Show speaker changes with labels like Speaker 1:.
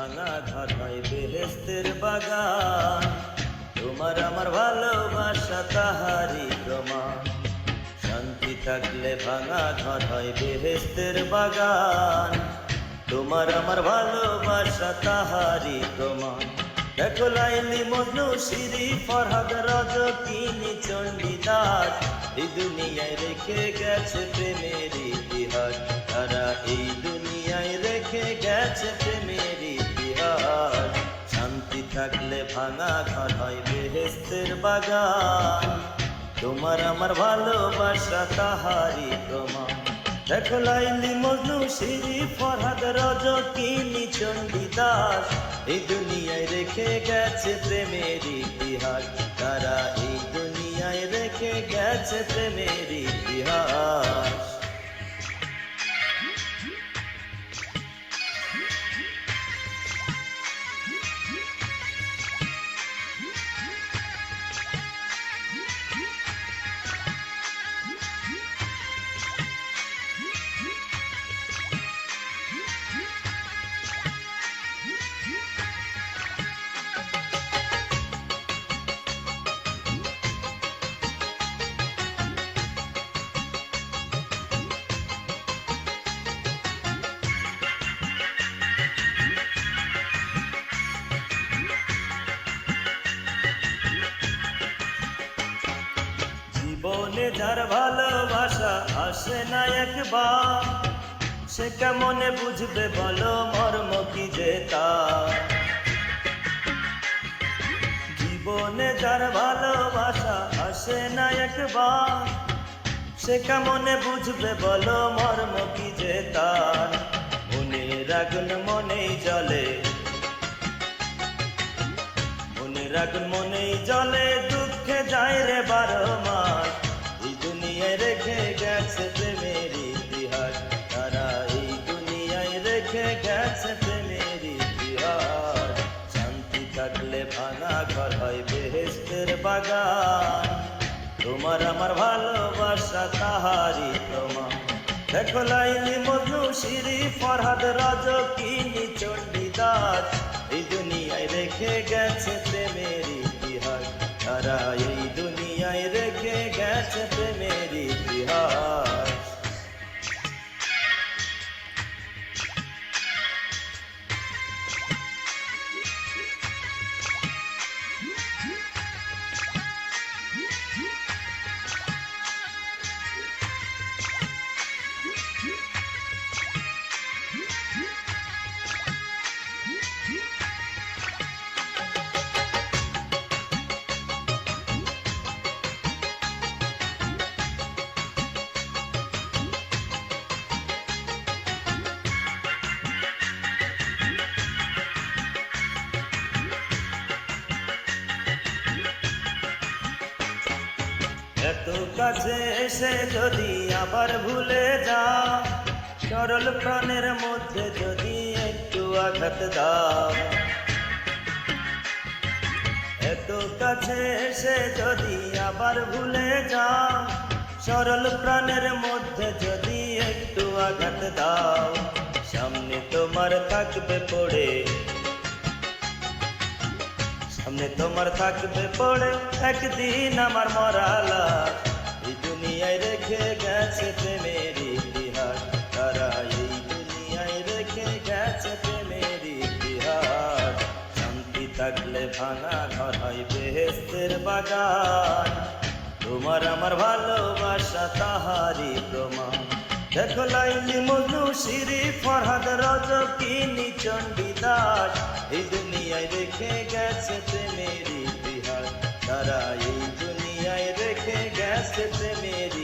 Speaker 1: ভাঙা ঘর হয় বেহেস্তের বাগান। তোমার আমার ভালোবাসা তাহারি প্রমাণ। শান্তি থাকলে ভাঙা ঘর হয় বেহেস্তের বাগান। তোমার আমার ভালোবাসা তাহারি প্রমাণ। দেখো লাইলি মজনু শিরি ফরহাদ রজকিনী চণ্ডীদাস, এই দুনিয়ায় রেখে গেছে প্রেমের ইতিহাস। তারা এই দুনিয়ায় রেখে গেছে প্রেমের ইতিহাস। শান্তি থাকলে ভাঙা ঘর হয় বেহেস্তের বাগান। তোমার আমার ভালোবাসা তাহারি প্রমাণ। দেখো লাইলি মজনু শিরি ফরহাদ রজকিনী চণ্ডীদাস, এই দুনিয়ায় রেখে গেছে প্রেমের ইতিহাস। তারা এই দুনিয়ায় রেখে গেছে প্রেমের ইতিহাস। জীবনে যার ভালোবাসা আসে না একবার, সে কেমনে বুঝবে বলো মর্ম কি যে তার। জীবনে যার ভালোবাসা আসে না একবার, সে কেমনে বুঝবে বলো মর্ম কি যে তার। মনের আগুন মনেই জ্বলে, মনের আগুন মনেই জ্বলে, দুঃখে যায় রে 12 মাস। এই দুনিয়ায় রেখে গেছে প্রেমের ইতিহাস। তারা এই দুনিয়ায় রেখে গেছে প্রেমের ইতিহাস। শান্তি থাকলে ভাঙা ঘর হয় বেহেস্তের বাগান। তোমার আমার ভালোবাসা তাহারি প্রমাণ। দেখো লাইলি মজনু শিরি ফরহাদ রজকিনী চণ্ডীদাস, এই দুনিয়ায় রেখে গেছে প্রেমের ইতিহাস। তারা এই দুনিয়ায় রেখে গেছে প্রেমের ইতিহাস। এত কাছে এসে যদি আবার ভুলে যা, সরল প্রাণের মধ্যে যদি একটু আঘাত দাও। এত কাছে এসে যদি আবার ভুলে যা, সরল প্রাণের মধ্যে যদি একটু আঘাত দাও। সামনে তোমার থাকবে পড়ে, সামনে তোমার থাকবে পড়ে একদিন আমার মরা লাশ। এই দুনিয়ায় রেখে গেছে প্রেমের ইতিহাস। তারা এই দুনিয়ায় রেখে গেছে প্রেমের ইতিহাস। শান্তি থাকলে ভাঙা ঘর হয় বেহেস্তের বাগান। তোমার আমার ভালোবাসা তাহারি প্রমাণ। দেখো লাইলি মজনু শিরি ফরহাদ রজকিনী চণ্ডীদাস, এই দুনিয়ায় রেখে গেছে প্রেমের ইতিহাস। তারা এই দুনিয়ায় রেখে গেছে প্রেমের